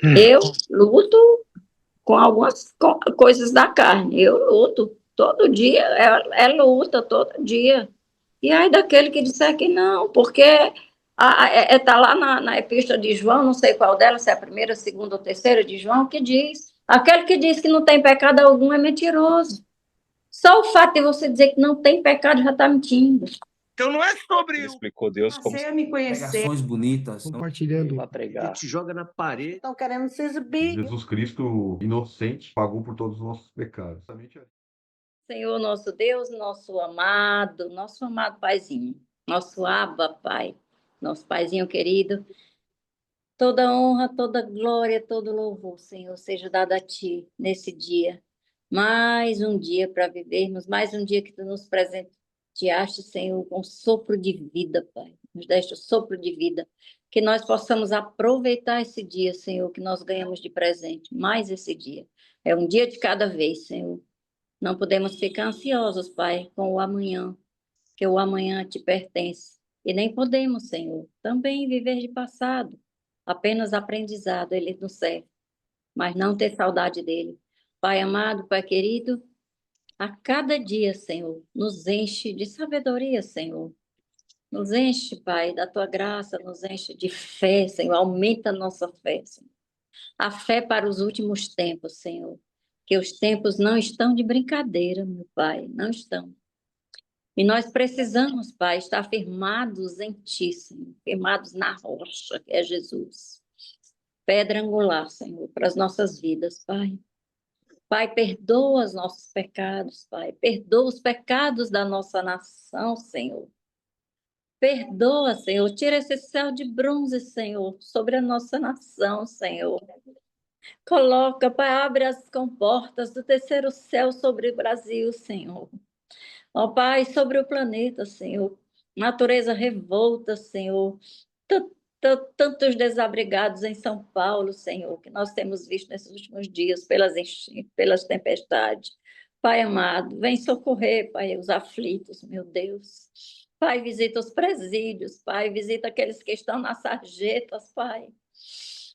Eu luto com algumas coisas da carne. Eu luto todo dia, é luta todo dia. E aí daquele que disser que não, porque está lá na epístola de João, não sei qual delas, se é a primeira, a segunda ou terceira de João, que diz, aquele que diz que não tem pecado algum é mentiroso. Só o fato de você dizer que não tem pecado já está mentindo. Então não é sobre Ele explicou Deus como Você me conhecer. Pregações bonitas. Compartilhando. para pregar. te joga na parede. Estão querendo se exibir. Jesus Cristo, inocente, pagou por todos os nossos pecados. Senhor, nosso Deus, nosso amado Paizinho, nosso Abba, Pai, nosso Paizinho querido, toda honra, toda glória, todo louvor, Senhor, seja dado a Ti nesse dia. Mais um dia para vivermos, mais um dia que Tu nos presenteaste, Senhor, com sopro de vida, Pai. Nos deste o sopro de vida. Que nós possamos aproveitar esse dia, Senhor, que nós ganhamos de presente, mais esse dia. É um dia de cada vez, Senhor. Não podemos ficar ansiosos, Pai, com o amanhã, que o amanhã te pertence. E nem podemos, Senhor, também viver de passado. Apenas aprendizado Ele nos serve, mas não ter saudade dele. Pai amado, Pai querido, a cada dia, Senhor, nos enche de sabedoria, Senhor. Nos enche, Pai, da tua graça, nos enche de fé, Senhor. Aumenta a nossa fé, Senhor. A fé para os últimos tempos, Senhor. Que os tempos não estão de brincadeira, meu Pai, não estão. E nós precisamos, Pai, estar firmados em Ti, Senhor, firmados na rocha, que é Jesus. Pedra angular, Senhor, para as nossas vidas, Pai. Pai, perdoa os nossos pecados, Pai. Perdoa os pecados da nossa nação, Senhor. Perdoa, Senhor. Tira esse céu de bronze, Senhor, sobre a nossa nação, Senhor. Coloca, Pai, abre as comportas do terceiro céu sobre o Brasil, Senhor. Ó Pai, sobre o planeta, Senhor. Natureza revolta, Senhor. Tantos desabrigados em São Paulo, Senhor, que nós temos visto nesses últimos dias pelas enchentes, pelas tempestades. Pai amado, vem socorrer, Pai, os aflitos, meu Deus. Pai, visita os presídios, Pai, visita aqueles que estão nas sarjetas, Pai.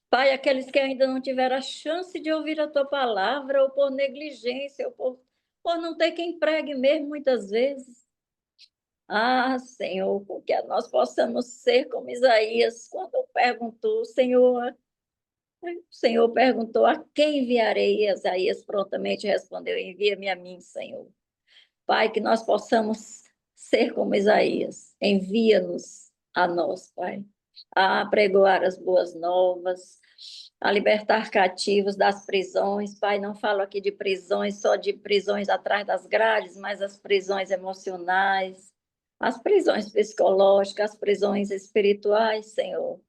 Pai, aqueles que ainda não tiveram a chance de ouvir a Tua palavra, ou por negligência, ou por não ter quem pregue mesmo, muitas vezes. Ah, Senhor, porque nós possamos ser como Isaías, quando perguntou, o Senhor perguntou, a quem enviarei? E Isaías prontamente respondeu, envia-me a mim, Senhor. Pai, que nós possamos ser como Isaías, envia-nos a nós, Pai, a pregoar as boas novas, a libertar cativos das prisões. Pai, não falo aqui de prisões, só de prisões atrás das grades, mas as prisões emocionais, as prisões psicológicas, as prisões espirituais, Senhor.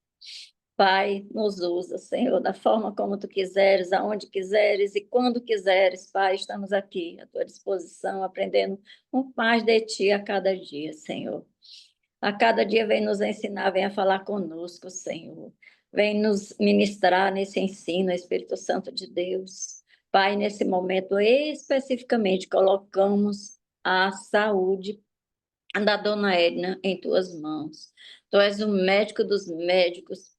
Pai, nos usa, Senhor, da forma como Tu quiseres, aonde quiseres e quando quiseres, Pai, estamos aqui à Tua disposição, aprendendo um mais de Ti a cada dia, Senhor. A cada dia vem nos ensinar, vem a falar conosco, Senhor. Vem nos ministrar nesse ensino, Espírito Santo de Deus. Pai, nesse momento especificamente colocamos a saúde da dona Edna em Tuas mãos. Tu és o médico dos médicos.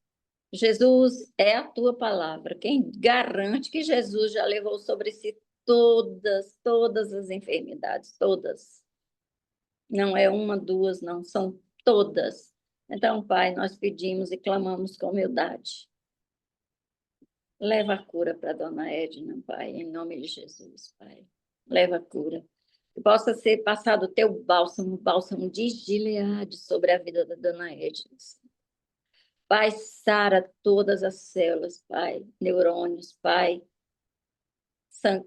Jesus é a Tua palavra. Quem garante que Jesus já levou sobre si todas as enfermidades, todas. Não é uma, duas, não, são todas. Então, Pai, nós pedimos e clamamos com humildade. Leva a cura para a dona Edna, Pai, em nome de Jesus, Pai. Leva a cura. Que possa ser passado o Teu bálsamo, bálsamo de Gileade sobre a vida da dona Edna. Pai, sara todas as células, Pai, neurônios, Pai,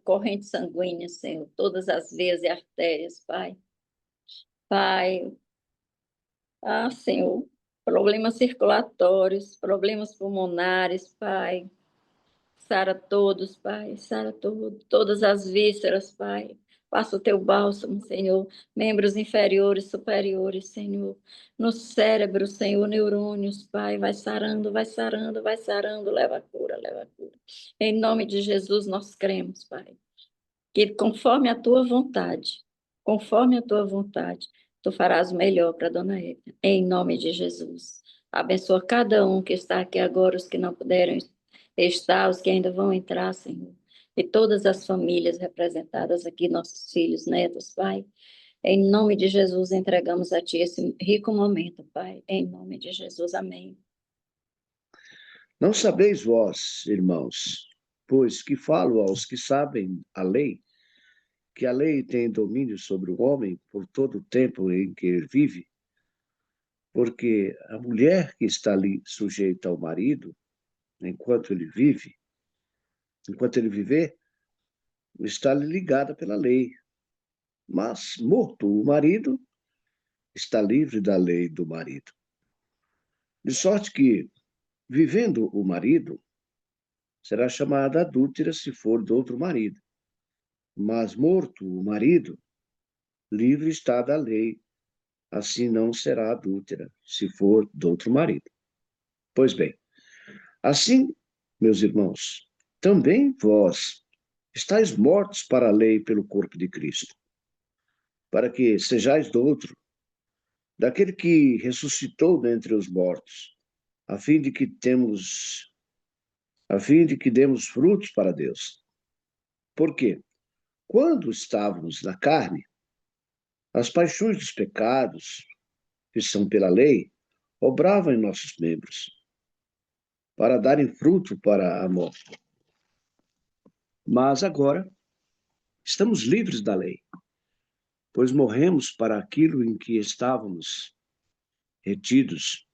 corrente sanguínea, Senhor, todas as veias e artérias, Pai. Pai, Senhor, problemas circulatórios, problemas pulmonares, Pai. Sara todos, Pai, sara todas as vísceras, Pai. Passa o Teu bálsamo, Senhor, membros inferiores, superiores, Senhor, no cérebro, Senhor, neurônios, Pai, vai sarando, vai sarando, vai sarando, leva a cura, leva a cura. Em nome de Jesus nós cremos, Pai, que conforme a Tua vontade, Tu farás o melhor para a dona Edna, em nome de Jesus. Abençoa cada um que está aqui agora, os que não puderam está os que ainda vão entrar, Senhor. E todas as famílias representadas aqui, nossos filhos, netos, Pai. Em nome de Jesus, entregamos a Ti esse rico momento, Pai. Em nome de Jesus, amém. Não sabeis vós, irmãos, pois que falo aos que sabem a lei, que a lei tem domínio sobre o homem por todo o tempo em que ele vive, porque a mulher que está ali sujeita ao marido, enquanto ele vive, enquanto ele viver, está ligada pela lei. Mas, morto o marido, está livre da lei do marido. De sorte que, vivendo o marido, será chamada adúltera se for do outro marido. Mas, morto o marido, livre está da lei, assim não será adúltera se for do outro marido. Pois bem, assim, meus irmãos, também vós estáis mortos para a lei pelo corpo de Cristo, para que sejais do outro, daquele que ressuscitou dentre os mortos, a fim de que demos frutos para Deus. Porque quando estávamos na carne, as paixões dos pecados, que são pela lei, obravam em nossos membros, para darem fruto para a morte. Mas agora estamos livres da lei, pois morremos para aquilo em que estávamos retidos,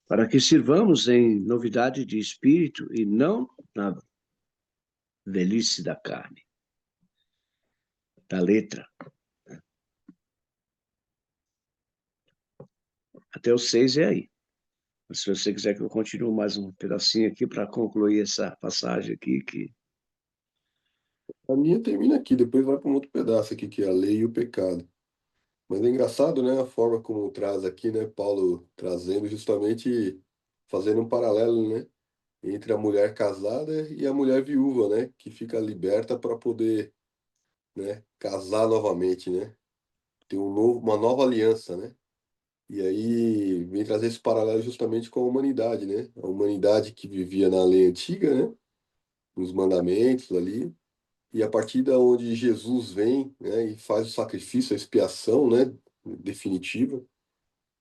para que sirvamos em novidade de espírito e não na velhice da carne, da letra. Até o 6 é aí. Mas se você quiser que eu continue mais um pedacinho aqui para concluir essa passagem aqui, que A minha termina aqui, depois vai para um outro pedaço aqui, que é a lei e o pecado. Mas é engraçado, né, a forma como traz aqui, né, Paulo trazendo justamente, fazendo um paralelo, né, entre a mulher casada e a mulher viúva, né, que fica liberta para poder, né, casar novamente, né, ter uma nova aliança, né. E aí vem trazer esse paralelo justamente com a humanidade, né, a humanidade que vivia na lei antiga, né, nos mandamentos ali. E a partir da onde Jesus vem, né, e faz o sacrifício, a expiação, né, definitiva,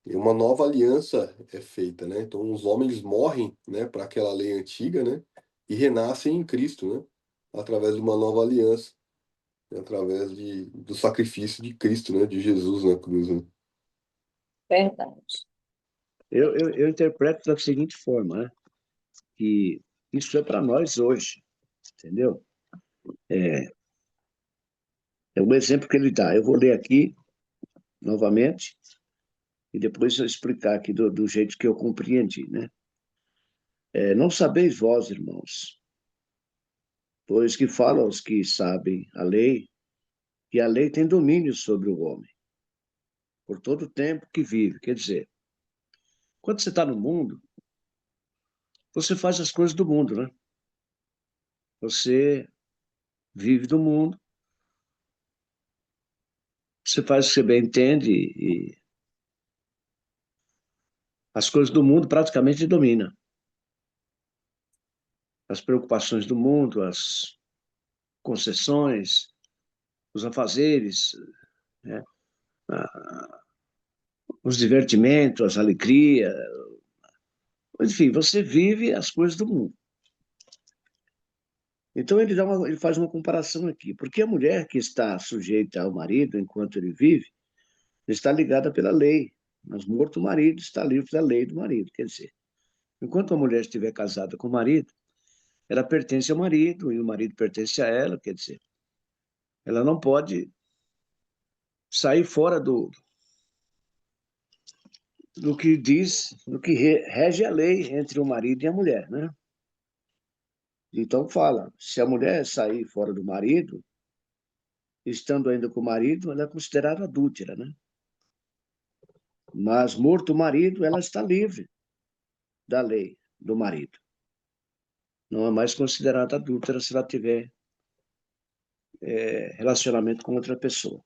e uma nova aliança é feita, né? Então os homens morrem, né, para aquela lei antiga, né, e renascem em Cristo, né, através de uma nova aliança, né, através do sacrifício de Cristo, né, de Jesus na cruz, né? Verdade. eu interpreto da seguinte forma, né? Que isso é para nós hoje, entendeu? É um exemplo que ele dá. Eu vou ler aqui novamente e depois eu explicar aqui do jeito que eu compreendi, né? Não sabeis vós, irmãos, pois que falo aos que sabem a lei, que a lei tem domínio sobre o homem, por todo o tempo que vive. Quer dizer, quando você está no mundo, você faz as coisas do mundo, né? Você vive do mundo, você faz o que você bem entende e as coisas do mundo praticamente domina. As preocupações do mundo, as concessões, os afazeres, né? Os divertimentos, as alegrias. Enfim, você vive as coisas do mundo. Então ele faz uma comparação aqui, porque a mulher que está sujeita ao marido enquanto ele vive, está ligada pela lei, mas morto o marido está livre da lei do marido. Quer dizer, enquanto a mulher estiver casada com o marido, ela pertence ao marido e o marido pertence a ela, quer dizer, ela não pode sair fora do que diz, do que rege a lei entre o marido e a mulher, né? Então fala, se a mulher sair fora do marido, estando ainda com o marido, ela é considerada adúltera, né? Mas morto o marido, ela está livre da lei do marido. Não é mais considerada adúltera se ela tiver relacionamento com outra pessoa.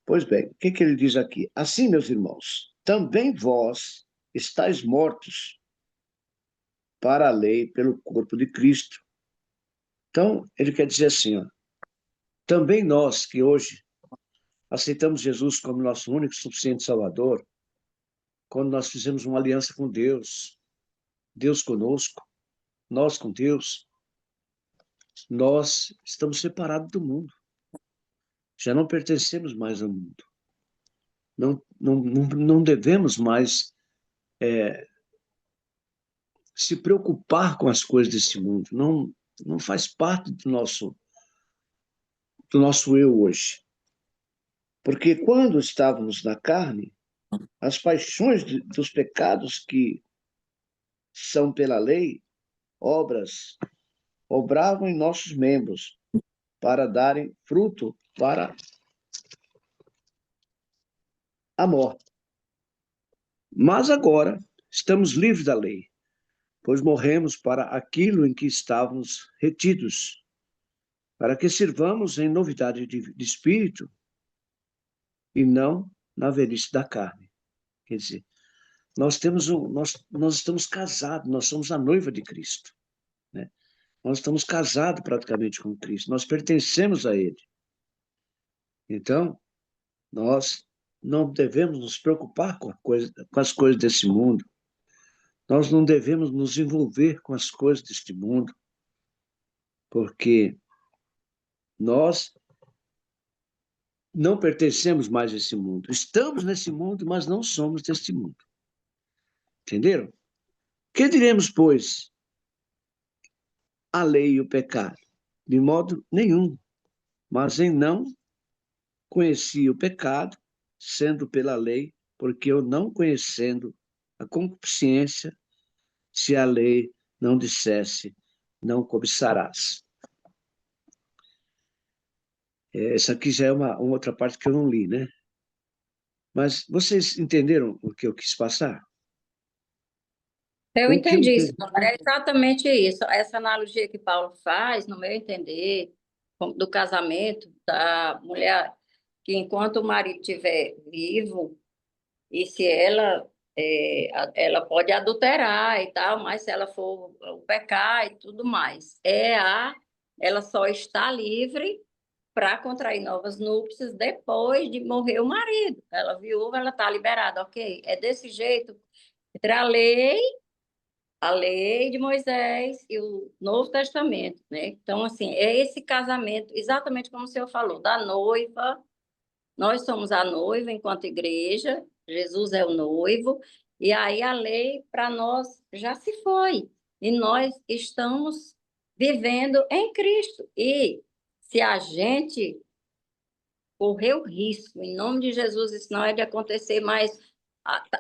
Pois bem, o que ele diz aqui? Assim, meus irmãos, também vós estáis mortos para a lei pelo corpo de Cristo. Então, ele quer dizer assim, ó, também nós que hoje aceitamos Jesus como nosso único e suficiente Salvador, quando nós fizemos uma aliança com Deus, Deus conosco, nós com Deus, nós estamos separados do mundo. Já não pertencemos mais ao mundo. Não devemos mais se preocupar com as coisas desse mundo. Não faz parte do nosso eu hoje. Porque quando estávamos na carne, as paixões dos pecados que são pela lei, obravam em nossos membros para darem fruto para a morte. Mas agora estamos livres da lei, pois morremos para aquilo em que estávamos retidos, para que sirvamos em novidade de espírito e não na velhice da carne. Quer dizer, nós estamos casados, nós somos a noiva de Cristo, né? Nós estamos casados praticamente com Cristo, nós pertencemos a Ele. Então, nós não devemos nos preocupar com as coisas desse mundo, nós não devemos nos envolver com as coisas deste mundo, porque nós não pertencemos mais a esse mundo. Estamos nesse mundo, mas não somos deste mundo. Entenderam? Que diremos, pois, a lei e o pecado? De modo nenhum, mas em não conheci o pecado, sendo pela lei, porque eu não conhecendo a concupiscência, se a lei não dissesse, não cobiçarás. Essa aqui já é uma outra parte que eu não li, né? Mas vocês entenderam o que eu quis passar? Eu O que eu entendi isso, entendi. é exatamente isso. Essa analogia que Paulo faz, no meu entender, do casamento da mulher, que enquanto o marido estiver vivo, e se ela pode adulterar e tal, mas se ela for pecar e tudo mais, ela só está livre para contrair novas núpcias depois de morrer o marido. Ela viúva, ela está liberada, ok? É desse jeito entre a lei de Moisés e o Novo Testamento, né? Então, assim, é esse casamento, exatamente como o senhor falou, da noiva. Nós somos a noiva enquanto igreja, Jesus é o noivo, e aí a lei para nós já se foi, e nós estamos vivendo em Cristo. E se a gente correr o risco, em nome de Jesus, isso não é de acontecer mais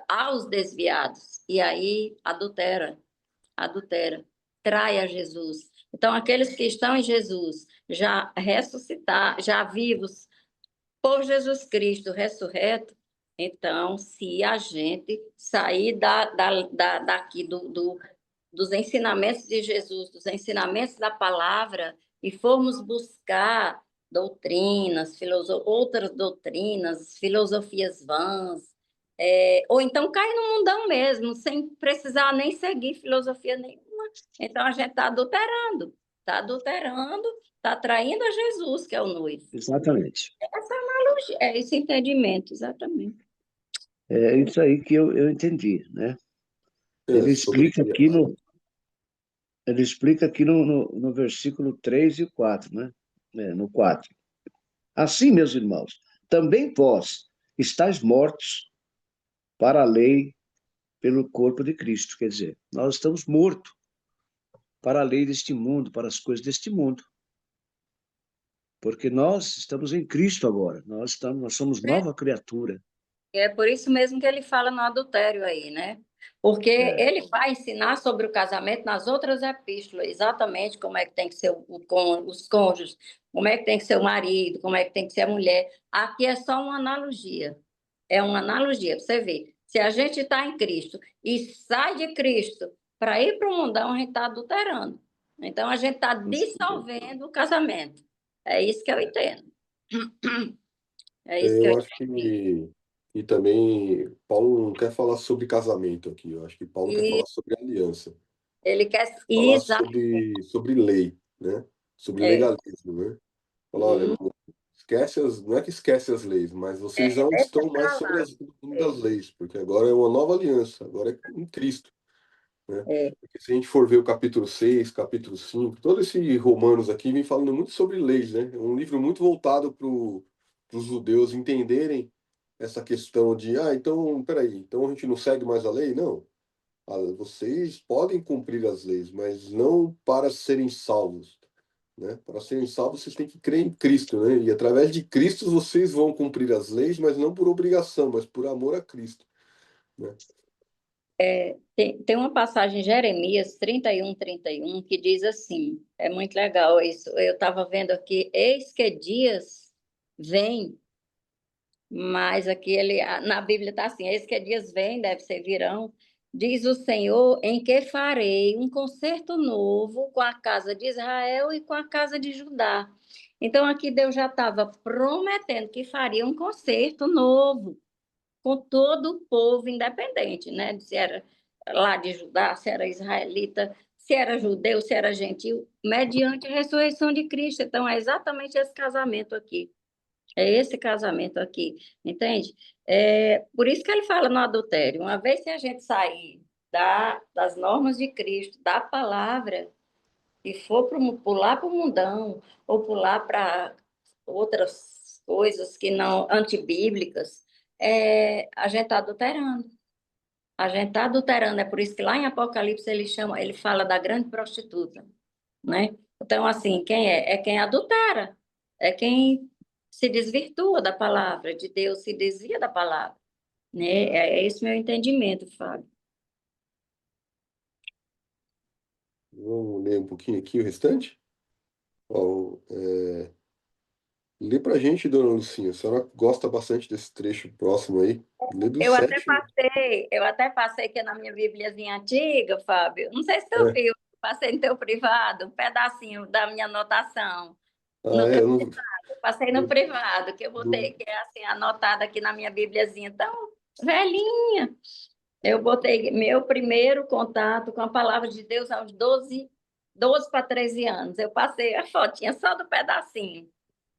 aos desviados, e aí adultera, trai a Jesus. Então, aqueles que estão em Jesus, já ressuscitar, já vivos por Jesus Cristo ressurreto, então, se a gente sair daqui dos ensinamentos de Jesus, dos ensinamentos da palavra, e formos buscar doutrinas, outras doutrinas, filosofias vãs, ou então cai no mundão mesmo, sem precisar nem seguir filosofia nenhuma. Então, a gente está adulterando, está traindo a Jesus, que é o noivo. Exatamente. Essa analogia, esse entendimento, exatamente. É isso aí que eu entendi, né? Ele Sobre. explica aqui no versículo 3 e 4, né? No 4. Assim, meus irmãos, também vós estáis mortos para a lei pelo corpo de Cristo. Quer dizer, nós estamos mortos para a lei deste mundo, para as coisas deste mundo. Porque nós estamos em Cristo agora. Nós somos nova criatura. É por isso mesmo que ele fala no adultério aí, né? Porque ele vai ensinar sobre o casamento nas outras epístolas, exatamente como é que tem que ser os cônjuges, como é que tem que ser o marido, como é que tem que ser a mulher. Aqui é só uma analogia. É uma analogia, para você ver. Se a gente está em Cristo e sai de Cristo para ir para o mundão, a gente está adulterando. Então, a gente está dissolvendo o casamento. É isso que eu entendo. É isso que eu Eu acho que. E também, Paulo não quer falar sobre casamento aqui, eu acho que Paulo quer entendo. falar sobre aliança. Ele quer... falar Exato. sobre lei, né? Sobre É. legalismo, né? Falar, olha, não é que esquece as leis, mas vocês não Deixa estão mais pra sobre lá. as das leis, porque agora é uma nova aliança, agora é em Cristo, né? É. Porque se a gente for ver o capítulo 6, capítulo 5, todo esse Romanos aqui vem falando muito sobre leis, né? É um livro muito voltado para os judeus entenderem essa questão de, então, peraí, então a gente não segue mais a lei? Não. Vocês podem cumprir as leis, mas não para serem salvos, né? Para serem salvos, vocês têm que crer em Cristo, né? E através de Cristo vocês vão cumprir as leis, mas não por obrigação, mas por amor a Cristo, né? Tem uma passagem em Jeremias 31, que diz assim, é muito legal isso. Eu estava vendo aqui, eis que dias vêm, mas aqui na Bíblia está assim, eis que dias vêm, deve ser virão, diz o Senhor, em que farei um concerto novo com a casa de Israel e com a casa de Judá. Então aqui Deus já estava prometendo que faria um concerto novo com todo o povo independente, né? Se era lá de Judá, se era israelita, se era judeu, se era gentil, mediante a ressurreição de Cristo. Então, é exatamente esse casamento aqui. É esse casamento aqui, entende? Por isso que ele fala no adultério. Uma vez que a gente sair das normas de Cristo, da palavra, e for pular para o mundão, ou pular para outras coisas que não antibíblicas, a gente está adulterando. A gente está adulterando, é por isso que lá em Apocalipse ele fala da grande prostituta, né? Então, assim, quem é? É quem adultera, é quem se desvirtua da palavra de Deus, se desvia da palavra, né? É esse meu entendimento, Fábio. Vamos ler um pouquinho aqui o restante? Ó, lê pra gente, dona Lucinha. A senhora gosta bastante desse trecho próximo aí. Lê do Eu até 7. passei, eu até passei aqui na minha bibliazinha antiga, Fábio. Não sei se tu É. viu, passei no teu privado, um pedacinho da minha anotação. Eu não, Passei no privado, que eu botei, não- que é assim, anotada aqui na minha bibliazinha, tão velhinha. Eu botei meu primeiro contato com a palavra de Deus aos 12 para 13 anos. Eu passei a fotinha só do pedacinho,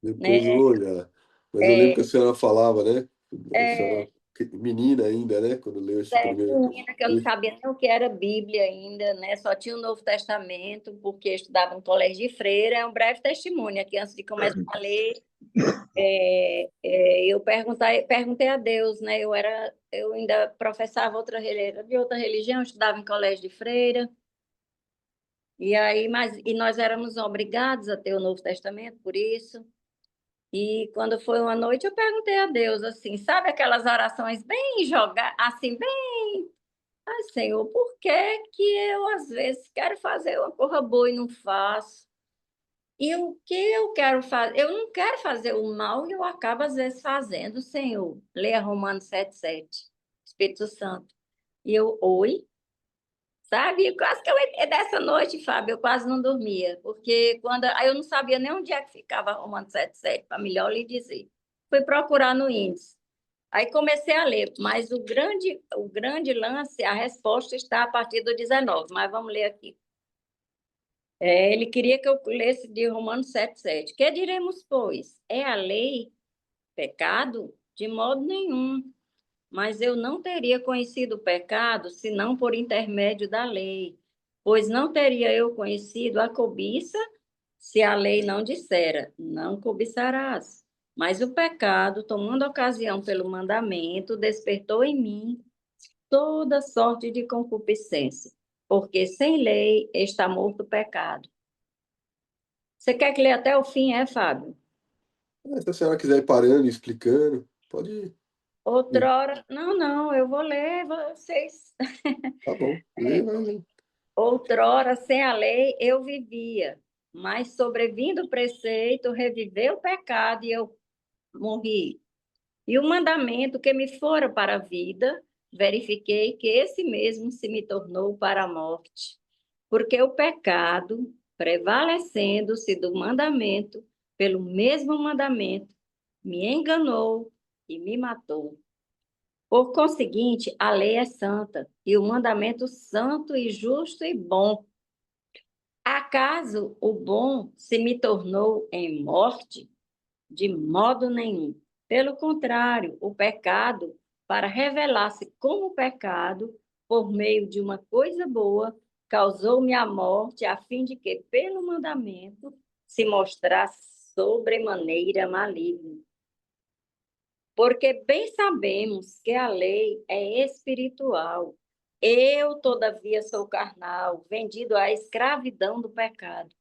depois eu né? vou olhar. Mas eu lembro que a senhora falava, né? A senhora, menina ainda, né? Quando leu esse primeiro. Menina, que eu não sabia nem o que era Bíblia ainda, né? Só tinha o Novo Testamento, porque estudava no colégio de freira. É um breve testemunho aqui, antes de começar a ler. Eu perguntei a Deus, né? Eu ainda professava de outra religião, estudava em colégio de freira. E aí, e nós éramos obrigados a ter o Novo Testamento, por isso. E quando foi uma noite, eu perguntei a Deus, assim, sabe aquelas orações bem jogadas, assim, bem... Ai, Senhor, por que que eu, às vezes, quero fazer uma coisa boa e não faço? E o que eu quero fazer? Eu não quero fazer o mal e eu acabo, às vezes, fazendo, Senhor. Leia Romanos 7:7, Espírito Santo. E eu, oi? Sabe? Quase que dessa noite, Fábio, eu quase não dormia, porque aí eu não sabia nem onde é que ficava Romanos 7:7, para melhor lhe dizer. Fui procurar no índice. Aí comecei a ler, mas o grande lance, a resposta está a partir do 19, mas vamos ler aqui. Ele queria que eu lesse de Romanos 7:7. Que diremos, pois? É a lei pecado? De modo nenhum. Mas eu não teria conhecido o pecado senão por intermédio da lei, pois não teria eu conhecido a cobiça se a lei não dissera, não cobiçarás. Mas o pecado, tomando ocasião pelo mandamento, despertou em mim toda sorte de concupiscência, porque sem lei está morto o pecado. Você quer que lê até o fim, Fábio? Se a senhora quiser ir parando e explicando, pode ir. Outrora, não, eu vou ler, vocês. Tá bom. Lê, vai ler. Outrora, sem a lei, eu vivia, mas sobrevindo o preceito, reviveu o pecado e eu morri. E o mandamento que me fora para a vida, verifiquei que esse mesmo se me tornou para a morte. Porque o pecado, prevalecendo-se do mandamento, pelo mesmo mandamento, me enganou e me matou. Por conseguinte, a lei é santa, e o mandamento santo e justo e bom. Acaso o bom se me tornou em morte? De modo nenhum. Pelo contrário, o pecado, para revelar-se como pecado, por meio de uma coisa boa, causou-me a morte, a fim de que, pelo mandamento, se mostrasse sobremaneira maligno. Porque bem sabemos que a lei é espiritual. Eu, todavia, sou carnal, vendido à escravidão do pecado.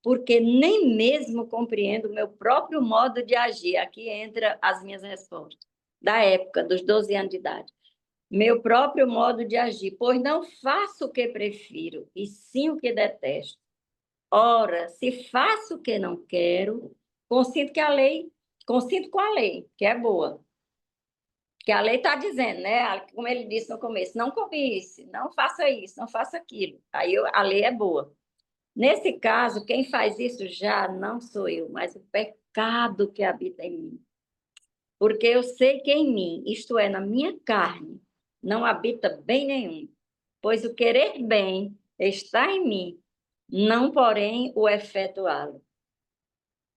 Porque nem mesmo compreendo o meu próprio modo de agir. Aqui entra as minhas respostas. Da época, dos 12 anos de idade. Meu próprio modo de agir, pois não faço o que prefiro, e sim o que detesto. Ora, se faço o que não quero, consinto com a lei, que é boa. Que a lei está dizendo, né? Como ele disse no começo, não cobice, não faça isso, não faça aquilo. Aí a lei é boa. Nesse caso, quem faz isso já não sou eu, mas o pecado que habita em mim. Porque eu sei que em mim, isto é, na minha carne, não habita bem nenhum. Pois o querer bem está em mim, não, porém, o efetuá-lo.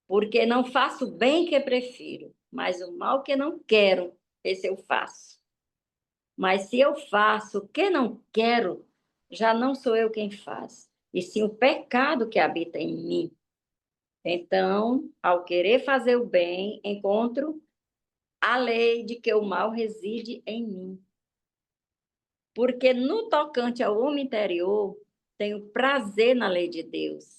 Porque não faço o bem que prefiro, mas o mal que não quero, esse eu faço. Mas se eu faço o que não quero, já não sou eu quem faz, e sim o pecado que habita em mim. Então, ao querer fazer o bem, encontro a lei de que o mal reside em mim. Porque no tocante ao homem interior, tenho prazer na lei de Deus,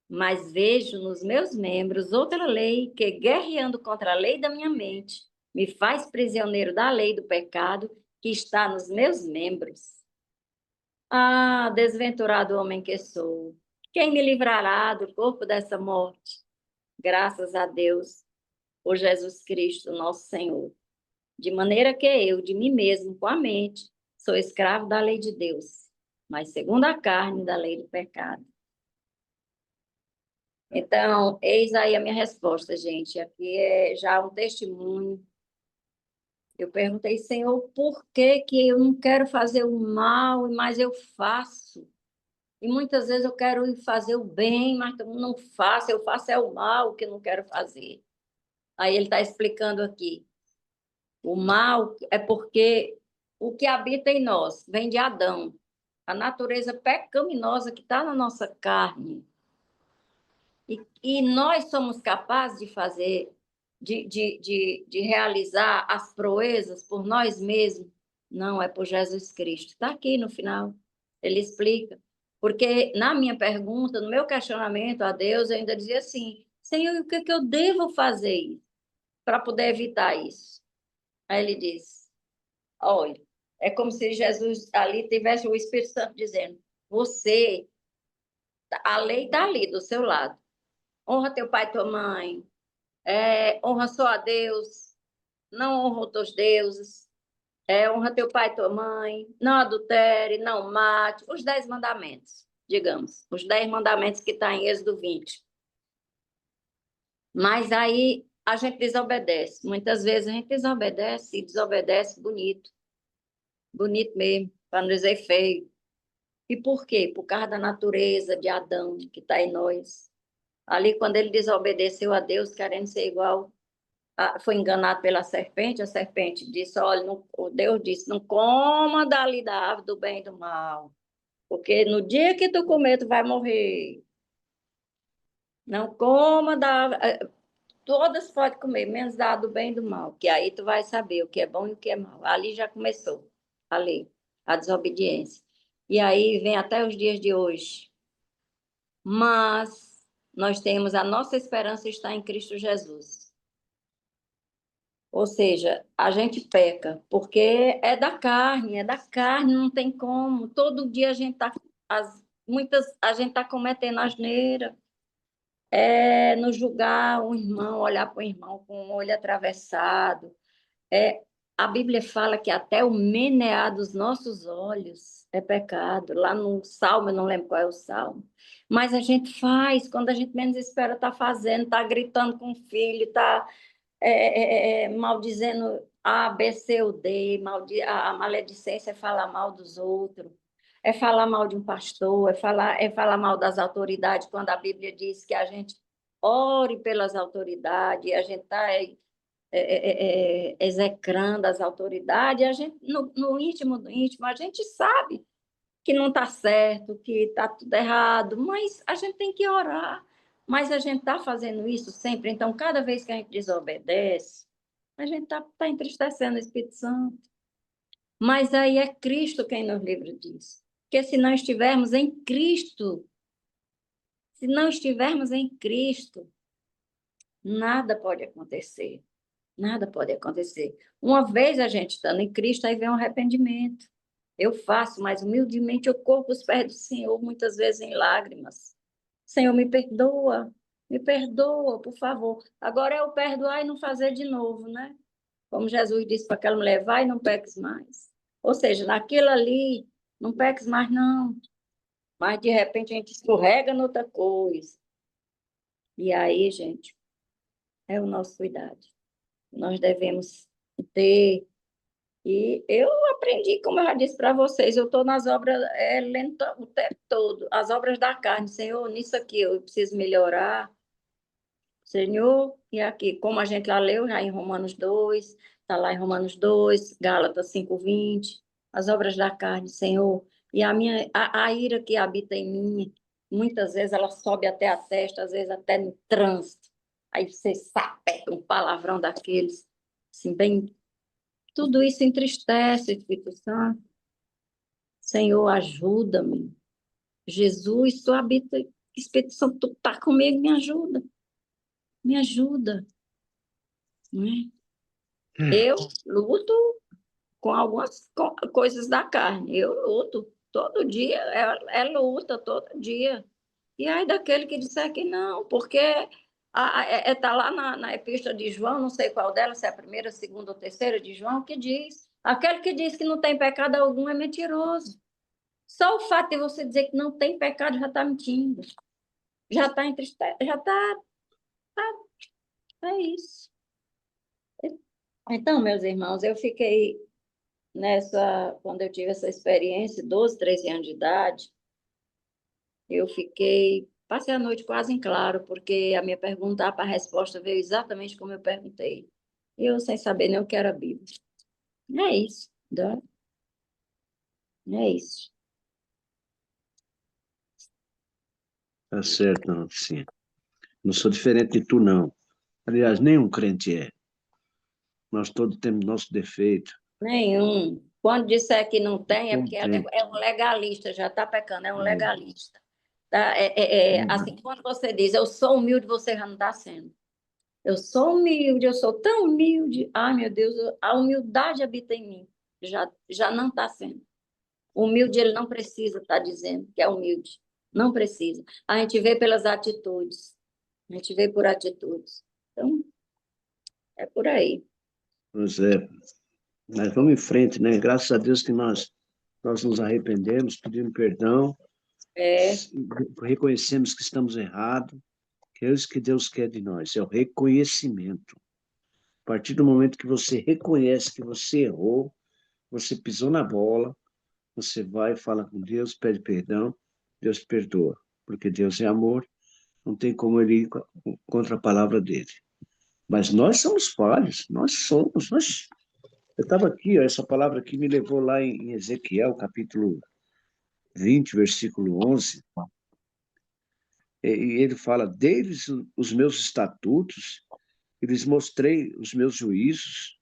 mas vejo nos meus membros outra lei que, guerreando contra a lei da minha mente, me faz prisioneiro da lei do pecado que está nos meus membros. Ah, desventurado homem que sou! Quem me livrará do corpo dessa morte? Graças a Deus, por Jesus Cristo, nosso Senhor. De maneira que eu, de mim mesmo, com a mente, sou escravo da lei de Deus, mas segundo a carne, da lei do pecado. Então, eis aí a minha resposta, gente. Aqui é já um testemunho. Eu perguntei, Senhor, por que que eu não quero fazer o mal, mas eu faço? E muitas vezes eu quero ir fazer o bem, mas não faço, eu faço é o mal que eu não quero fazer. Aí ele está explicando aqui. O mal é porque o que habita em nós vem de Adão, a natureza pecaminosa que está na nossa carne. E nós somos capazes de fazer, de realizar as proezas por nós mesmos? Não, é por Jesus Cristo. Está aqui no final, ele explica. Porque na minha pergunta, no meu questionamento a Deus, eu ainda dizia assim, Senhor, o que que eu devo fazer para poder evitar isso? Aí ele diz, olha, é como se Jesus ali tivesse o Espírito Santo dizendo, você, a lei está ali do seu lado. Honra teu pai e tua mãe, honra só a Deus, não honra outros deuses, honra teu pai e tua mãe, não adultere, não mate, os 10 mandamentos, digamos, os 10 mandamentos que estão em Êxodo 20. Mas aí a gente desobedece, muitas vezes a gente desobedece e desobedece bonito mesmo, para não dizer feio. E por quê? Por causa da natureza de Adão que está em nós. Ali, quando ele desobedeceu a Deus, querendo ser igual, foi enganado pela serpente, a serpente disse, olha, Deus disse, não coma dali da árvore do bem e do mal, porque no dia que tu comer, tu vai morrer. Não coma da árvore, todas podem comer, menos da do bem e do mal, que aí tu vai saber o que é bom e o que é mal. Ali já começou a lei, a desobediência. E aí vem até os dias de hoje. Mas nós temos a nossa esperança está em Cristo Jesus. Ou seja, a gente peca, porque é da carne, não tem como. Todo dia a gente está a gente está cometendo asneira, no julgar um irmão, olhar para o irmão com o olho atravessado. A Bíblia fala que até o menear dos nossos olhos é pecado. Lá no Salmo, eu não lembro qual é o Salmo. Mas a gente faz, quando a gente menos espera, está fazendo, está gritando com o filho, está maldizendo A, B, C ou D, a maledicência é falar mal dos outros, é falar mal de um pastor, é falar mal das autoridades, quando a Bíblia diz que a gente ore pelas autoridades, a gente está execrando as autoridades, a gente, no íntimo do íntimo, a gente sabe que não está certo, que está tudo errado, mas a gente tem que orar. Mas a gente está fazendo isso sempre, então cada vez que a gente desobedece, a gente está entristecendo o Espírito Santo. Mas aí é Cristo quem nos livra disso. Porque se não estivermos em Cristo, se não estivermos em Cristo, nada pode acontecer. Nada pode acontecer. Uma vez a gente estando em Cristo, aí vem um arrependimento. Eu faço, mas humildemente eu corro os pés do Senhor, muitas vezes em lágrimas. Senhor, me perdoa, por favor. Agora é eu perdoar e não fazer de novo, né? Como Jesus disse para aquela mulher, vai e não peques mais. Ou seja, naquilo ali, não peques mais, não. Mas, de repente, a gente escorrega noutra coisa. E aí, gente, é o nosso cuidado. Nós devemos ter. E eu aprendi, como eu já disse para vocês, eu estou nas obras, lendo o tempo todo, as obras da carne. Senhor, nisso aqui eu preciso melhorar. Senhor, e aqui, como a gente lá leu, já em Romanos 2, está lá em Romanos 2, Gálatas 5:20, as obras da carne, Senhor, e a ira que habita em mim, muitas vezes ela sobe até a testa, às vezes até no trânsito, aí você sapeca um palavrão daqueles, assim, bem, tudo isso entristece o Espírito Santo. Senhor, ajuda-me. Jesus, tu habita, Espírito Santo, tu está comigo, me ajuda. Me ajuda. Não é? Eu luto com algumas coisas da carne. Eu luto todo dia, é luta todo dia. E aí daquele que disser que não, porque está lá na epístola de João, não sei qual delas, se é a primeira, a segunda ou terceira de João, que diz, aquele que diz que não tem pecado algum é mentiroso. Só o fato de você dizer que não tem pecado já está mentindo. Já está entristecido, já está... É isso. Então, meus irmãos, eu fiquei quando eu tive essa experiência, 12, 13 anos de idade, passei a noite quase em claro, porque a minha pergunta, a resposta veio exatamente como eu perguntei. Eu sem saber nem o que era a Bíblia. É isso, né? É isso. Tá certo, não, sim. Não sou diferente de tu, não. Aliás, nenhum crente é. Nós todos temos nosso defeito. Nenhum. Quando disser que não tem, é Não porque tem. é um legalista, já está pecando, é um É. legalista. Tá? Assim, quando você diz, eu sou humilde, você já não está sendo. Eu sou humilde, eu sou tão humilde. Ai, meu Deus, a humildade habita em mim. Já não está sendo. Humilde, ele não precisa estar dizendo que é humilde. Não precisa. A gente vê pelas atitudes. A gente vê por atitudes. Então, é por aí. Pois é. Mas vamos em frente, né? Graças a Deus que nós nos arrependemos, pedimos perdão, É, reconhecemos que estamos errados, que é isso que Deus quer de nós, é o reconhecimento. A partir do momento que você reconhece que você errou, você pisou na bola, você vai, fala com Deus, pede perdão, Deus perdoa, porque Deus é amor, não tem como ele ir contra a palavra dele. Mas nós somos falhos, Eu estava aqui, ó, essa palavra aqui me levou lá em Ezequiel, capítulo 20, versículo 11, e ele fala, deles os meus estatutos, e lhes mostrei os meus juízos,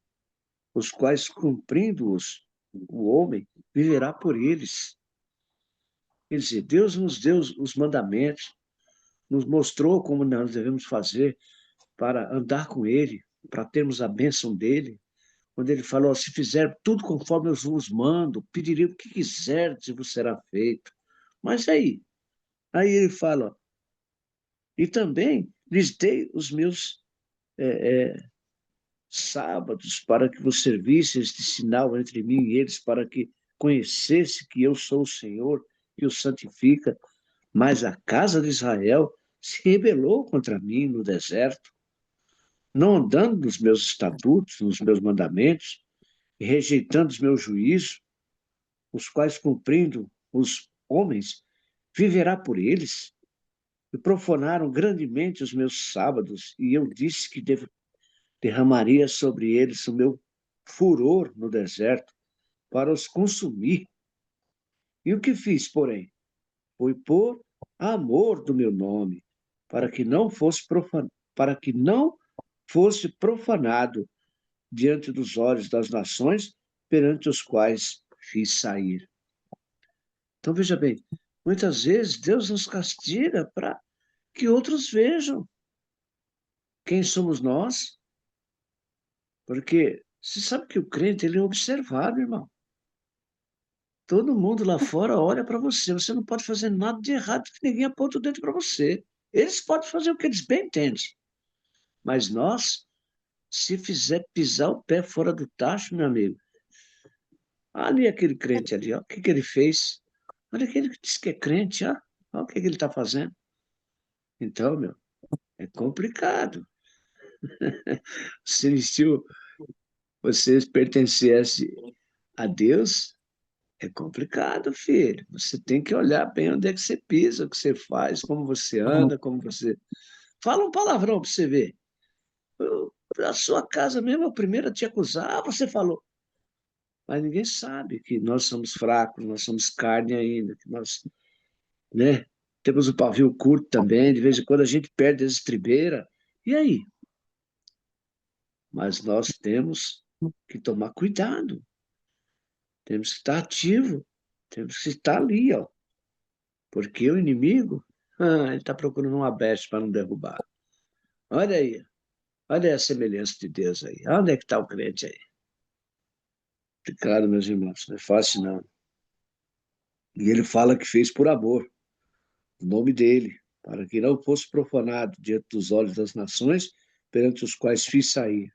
os quais, cumprindo-os, o homem viverá por eles. Quer dizer, Deus nos deu os mandamentos, nos mostrou como nós devemos fazer para andar com Ele, para termos a bênção dEle. Quando Ele falou, se fizer tudo conforme eu vos mando, pedirei o que quiserdes e vos será feito. Mas aí Ele fala, e também lhes dei os meus sábados para que vos servisseis de sinal entre mim e eles, para que conhecesse que eu sou o Senhor, que os santifica. Mas a casa de Israel se rebelou contra mim no deserto. não andando nos meus estatutos, nos meus mandamentos, e rejeitando os meus juízos, os quais cumprindo os homens, viverá por eles. E profanaram grandemente os meus sábados, e eu disse que derramaria sobre eles o meu furor no deserto, para os consumir. E o que fiz, porém? Foi por amor do meu nome, para que não fosse profanado diante dos olhos das nações, perante os quais fiz sair. Então, veja bem, muitas vezes Deus nos castiga para que outros vejam quem somos nós, porque você sabe que o crente ele é observado, irmão. Todo mundo lá fora olha para você, você não pode fazer nada de errado, que ninguém aponta o dedo para você. Eles podem fazer o que eles bem entendem, mas nós, se fizer pisar o pé fora do tacho, meu amigo, ali aquele crente ali, ó, o que que ele fez? Olha aquele que diz que é crente, ó, olha o que que ele está fazendo. Então, meu, é complicado. Se você pertencesse a Deus, é complicado, filho. Você tem que olhar bem onde é que você pisa, o que você faz, como você anda, como você. Fala um palavrão para você ver. A sua casa mesmo é o primeiro a te acusar. Ah, você falou. Mas ninguém sabe que nós somos fracos, nós somos carne ainda, que nós, né? Temos o pavio curto também, de vez em quando a gente perde as estribeiras. E aí? Mas nós temos que tomar cuidado, temos que estar ativo, temos que estar ali, ó. Porque o inimigo, ele está procurando uma brecha para não derrubar. Olha aí, olha a semelhança de Deus aí. Onde é que está o crente aí? Complicado, meus irmãos, não é fácil não. E ele fala que fez por amor, o nome dele, para que não fosse profanado diante dos olhos das nações, perante os quais fiz sair.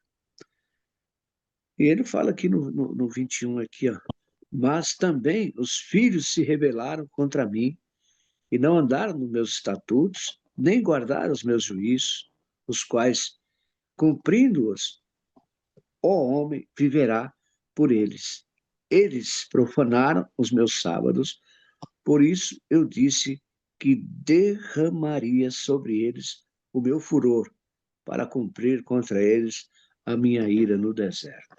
E ele fala aqui no 21, aqui, ó. Mas também os filhos se rebelaram contra mim e não andaram nos meus estatutos, nem guardaram os meus juízos, os quais, cumprindo-os, o homem viverá por eles. Eles profanaram os meus sábados, por isso eu disse que derramaria sobre eles o meu furor, para cumprir contra eles a minha ira no deserto.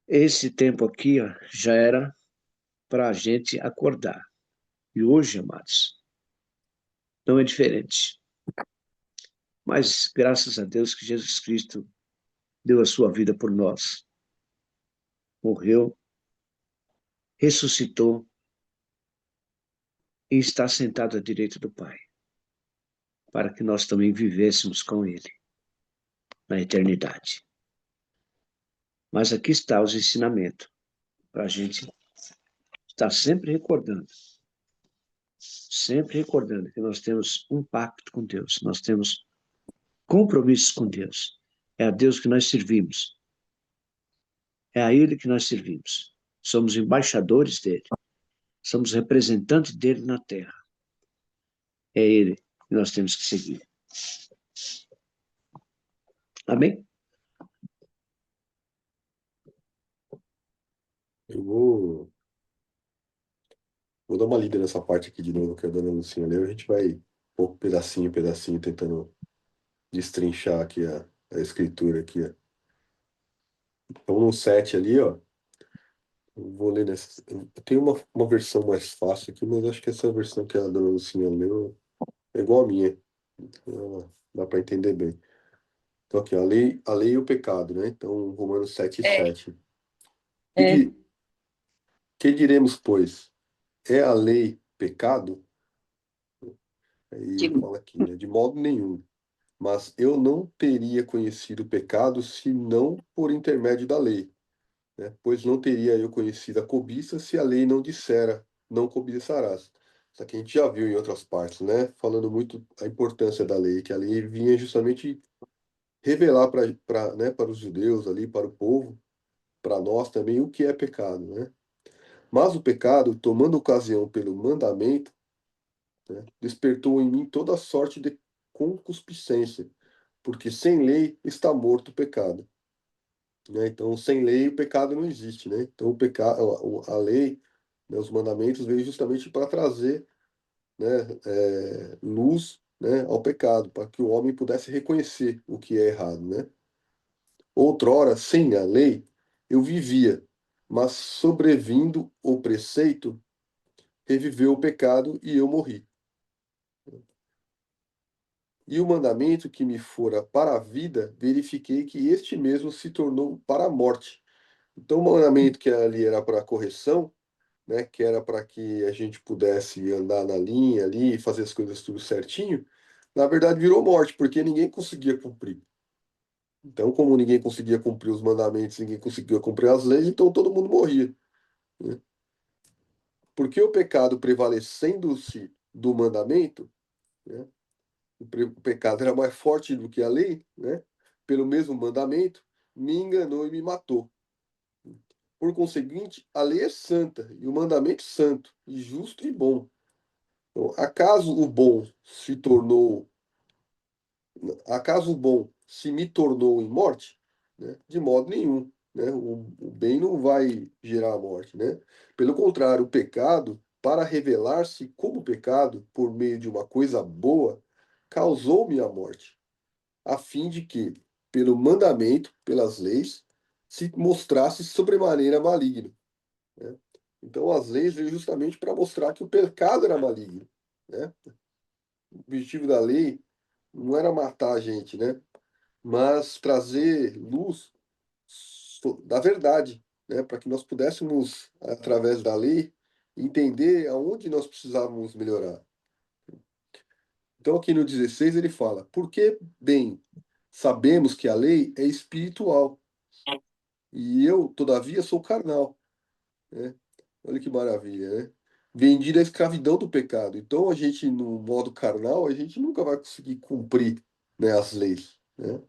Esse tempo aqui, ó, já era para a gente acordar. E hoje, amados, não é diferente. Mas graças a Deus que Jesus Cristo deu a sua vida por nós. Morreu, ressuscitou e está sentado à direita do Pai, para que nós também vivêssemos com Ele na eternidade. Mas aqui está os ensinamentos, para a gente estar sempre recordando que nós temos um pacto com Deus, nós temos compromissos com Deus. É a Deus que nós servimos. É a Ele que nós servimos. Somos embaixadores dele. Somos representantes dele na terra. É Ele que nós temos que seguir. Amém? Eu vou dar uma lida nessa parte aqui de novo que a dona Lucinha leu. A gente vai pouco pedacinho, pedacinho, tentando destrinchar aqui a escritura aqui, ó. Então, no 7 ali, ó. Eu vou ler nessa. Eu tenho uma versão mais fácil aqui, mas acho que essa versão que a dona Lucinha leu é igual a minha. Dá para entender bem. Então, aqui, a lei e o pecado, né? Então, Romanos 7, 7. Que diremos, pois? É a lei pecado? Aí fala aqui, né? De modo nenhum. Mas eu não teria conhecido o pecado se não por intermédio da lei, né? Pois não teria eu conhecido a cobiça se a lei não dissera, não cobiçarás. Isso aqui a gente já viu em outras partes, né? Falando muito a importância da lei, que a lei vinha justamente revelar para os judeus ali, para o povo, para nós também, o que é pecado, né? Mas o pecado, tomando ocasião pelo mandamento, né, despertou em mim toda sorte concupiscência, porque sem lei está morto o pecado. Né? Então, sem lei, o pecado não existe, né? Então, o pecado, a lei, né, os mandamentos veio justamente para trazer, né, luz, né, ao pecado, para que o homem pudesse reconhecer o que é errado, né? Outrora, sem a lei, eu vivia, mas sobrevindo o preceito, reviveu o pecado e eu morri. E o mandamento que me fora para a vida, verifiquei que este mesmo se tornou para a morte. Então, o mandamento que ali era para a correção, né, que era para que a gente pudesse andar na linha ali, fazer as coisas tudo certinho, na verdade virou morte, porque ninguém conseguia cumprir. Então, como ninguém conseguia cumprir os mandamentos, ninguém conseguia cumprir as leis, então todo mundo morria, né? Porque o pecado prevalecendo-se do mandamento, né, o pecado era mais forte do que a lei, né, pelo mesmo mandamento, me enganou e me matou. Por conseguinte, a lei é santa e o mandamento santo, e justo e bom. Então, acaso o bom se me tornou em morte? Né? De modo nenhum, né? O bem não vai gerar a morte, né? Pelo contrário, o pecado, para revelar-se como pecado por meio de uma coisa boa, causou-me a morte, a fim de que, pelo mandamento, pelas leis, se mostrasse sobremaneira maligno, né? Então, as leis veio justamente para mostrar que o pecado era maligno, né? O objetivo da lei não era matar a gente, né? Mas trazer luz da verdade, né? Para que nós pudéssemos, através da lei, entender aonde nós precisávamos melhorar. Então, aqui no 16 ele fala: porque, bem, sabemos que a lei é espiritual, e eu, todavia, sou carnal, né? Olha que maravilha, né? Vendido à escravidão do pecado. Então, a gente, no modo carnal, a gente nunca vai conseguir cumprir, né, as leis, né?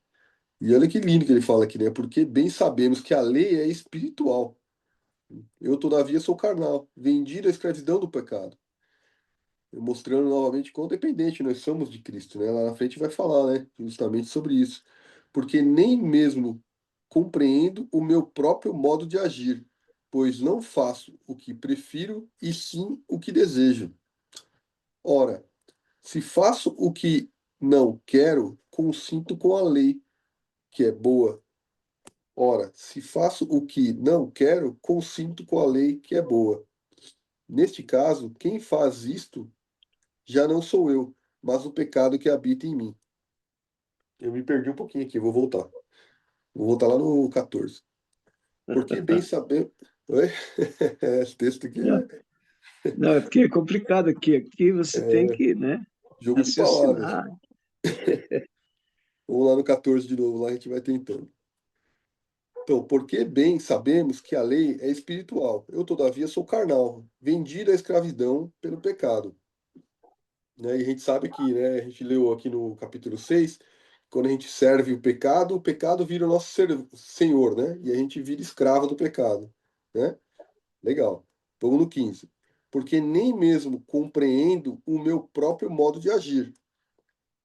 E olha que lindo que ele fala aqui, né? Porque bem sabemos que a lei é espiritual. Eu, todavia, sou carnal, vendido à escravidão do pecado. Mostrando novamente quão dependente nós somos de Cristo, né? Lá na frente vai falar, né? Justamente sobre isso. Porque nem mesmo compreendo o meu próprio modo de agir, pois não faço o que prefiro, e sim o que desejo. Ora, se faço o que não quero, consinto com a lei, que é boa. Ora, se faço o que não quero, consinto com a lei que é boa. Neste caso, quem faz isto já não sou eu, mas o pecado que habita em mim. Eu me perdi um pouquinho aqui, vou voltar. Vou voltar lá no 14. Porque bem saber. Oi? Esse texto aqui Não, não, é porque é complicado aqui. Aqui você tem é que, né, jogo de palavras. raciocinar. Vamos lá no 14 de novo, lá a gente vai tentando. Então, porque bem sabemos que a lei é espiritual, eu todavia sou carnal, vendido à escravidão pelo pecado. Né? E a gente sabe que, né, a gente leu aqui no capítulo 6, quando a gente serve o pecado vira o nosso senhor, né? E a gente vira escravo do pecado, né? Legal. Vamos no 15. Porque nem mesmo compreendo o meu próprio modo de agir,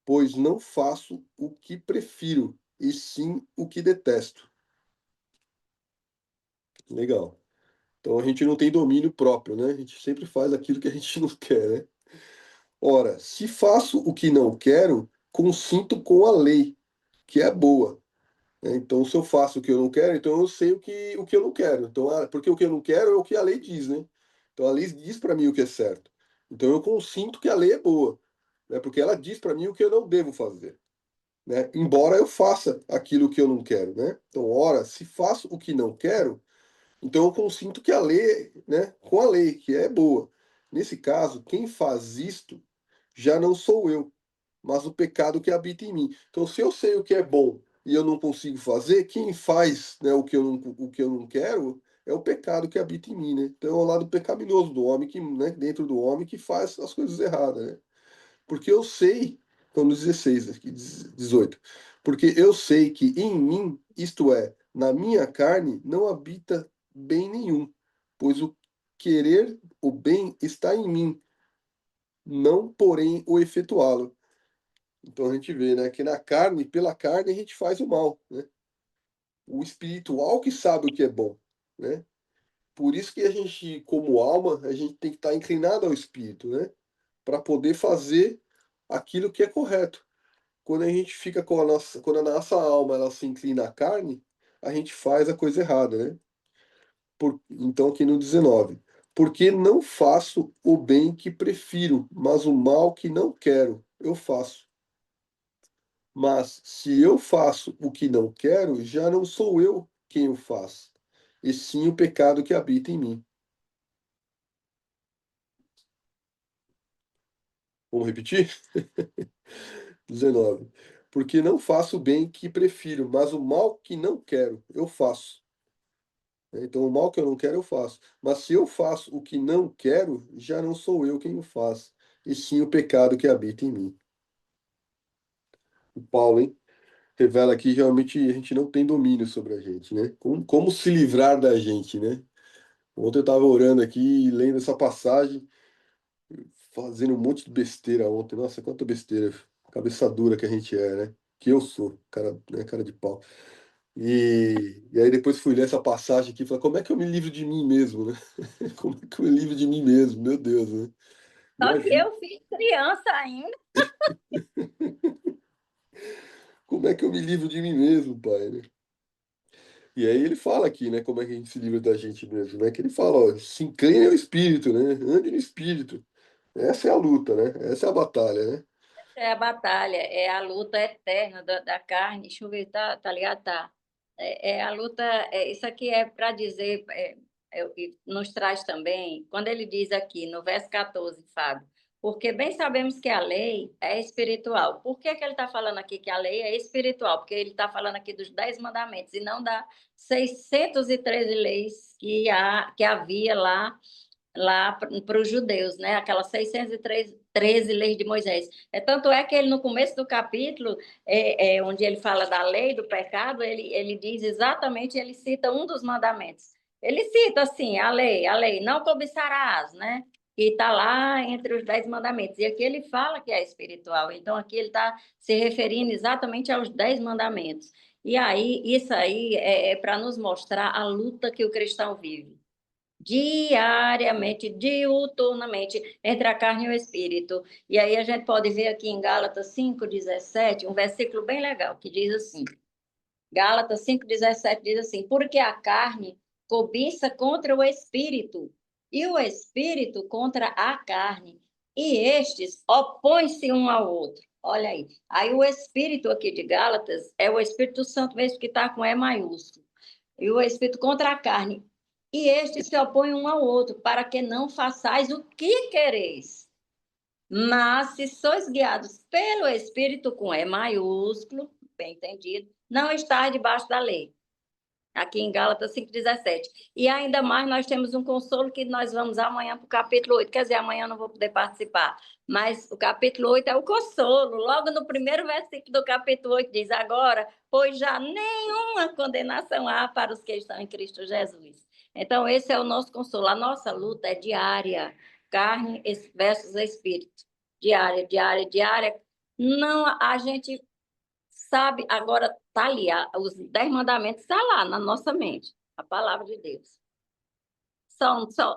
pois não faço o que prefiro, e sim o que detesto. Legal. Então a gente não tem domínio próprio, né? A gente sempre faz aquilo que a gente não quer, né? Ora, se faço o que não quero, consinto com a lei, que é boa. Né? Então, se eu faço o que eu não quero, então eu sei o que eu não quero. Então, porque o que eu não quero é o que a lei diz, né? Então, a lei diz para mim o que é certo. Então, eu consinto que a lei é boa, né? Porque ela diz para mim o que eu não devo fazer, né? Embora eu faça aquilo que eu não quero, né? Então, ora, se faço o que não quero, então eu consinto que a lei, né? Com a lei, que é boa. Nesse caso, quem faz isto já não sou eu, mas o pecado que habita em mim. Então, se eu sei o que é bom e eu não consigo fazer, quem faz, né, o que eu não quero é o pecado que habita em mim, né? Então, é o lado pecaminoso do homem, que, né, dentro do homem, que faz as coisas erradas, né? Porque eu sei, então no 16, aqui, 18, porque eu sei que em mim, isto é, na minha carne, não habita bem nenhum, pois o querer o bem está em mim, não, porém, o efetuá-lo. Então a gente vê, né, que na carne, pela carne, a gente faz o mal, né? O espiritual que sabe o que é bom, né? Por isso que a gente, como alma, a gente tem que estar inclinado ao espírito, né? Para poder fazer aquilo que é correto. Quando a gente fica com a nossa, quando a nossa alma ela se inclina à carne, a gente faz a coisa errada, né? Então, aqui no 19. Porque não faço o bem que prefiro, mas o mal que não quero, eu faço. Mas se eu faço o que não quero, já não sou eu quem o faz, e sim o pecado que habita em mim. Vamos repetir? 19. Porque não faço o bem que prefiro, mas o mal que não quero, eu faço. Então, o mal que eu não quero, eu faço. Mas se eu faço o que não quero, já não sou eu quem o faz, e sim o pecado que habita em mim. O Paulo, hein? Revela que realmente a gente não tem domínio sobre a gente, né? Como se livrar da gente, né? Ontem eu estava orando aqui, lendo essa passagem, fazendo um monte de besteira ontem. Nossa, quanta besteira. Cabeça dura que a gente é, né? Que eu sou, cara, né? Cara de pau. E aí depois fui ler essa passagem aqui e falei, como é que eu me livro de mim mesmo, né? Como é que eu me livro de mim mesmo? Meu Deus, né? Me Só que ajuda. eu fiz criança ainda. Como é que eu me livro de mim mesmo, pai, né? E aí ele fala aqui, né? Como é que a gente se livra da gente mesmo, né? Que ele fala, ó, se incline ao espírito, né? Ande no espírito. Essa é a luta, né? Essa é a batalha, né? É a batalha, é a luta eterna da carne. Deixa eu ver, tá ligado? Tá. É a luta, isso aqui é para dizer, e nos traz também, quando ele diz aqui no verso 14, Fábio, porque bem sabemos que a lei é espiritual. Por que ele está falando aqui que a lei é espiritual? Porque ele está falando aqui dos 10 mandamentos e não das 613 leis que havia lá para os judeus, né? Aquelas 613 leis de Moisés. Tanto é que ele, no começo do capítulo, onde ele fala da lei, do pecado, ele diz exatamente, ele cita um dos mandamentos. Ele cita, assim, a lei, não cobiçarás, né? Que está lá entre os 10 mandamentos. E aqui ele fala que é espiritual. Então, aqui ele está se referindo exatamente aos 10 mandamentos. E aí, isso aí é para nos mostrar a luta que o cristão vive diariamente, diuturnamente, entre a carne e o espírito. E aí a gente pode ver aqui em Gálatas 5:17, um versículo bem legal, que diz assim, Gálatas 5:17 diz assim, porque a carne cobiça contra o espírito, e o espírito contra a carne, e estes opõem-se um ao outro. Olha aí. Aí o espírito aqui de Gálatas é o Espírito Santo mesmo que está com E maiúsculo e o espírito contra a carne. E estes se opõem um ao outro, para que não façais o que quereis. Mas se sois guiados pelo Espírito com E maiúsculo, bem entendido, não estáis debaixo da lei. Aqui em Gálatas 5:17. E ainda mais nós temos um consolo que nós vamos amanhã para o capítulo 8. Quer dizer, amanhã eu não vou poder participar. Mas o capítulo 8 é o consolo. Logo no primeiro versículo do capítulo 8 diz, agora, pois já nenhuma condenação há para os que estão em Cristo Jesus. Então, esse é o nosso consolo. A nossa luta é diária. Carne versus espírito. Diária, diária, diária. Não, a gente sabe, agora está ali, os 10 mandamentos está lá na nossa mente, a palavra de Deus.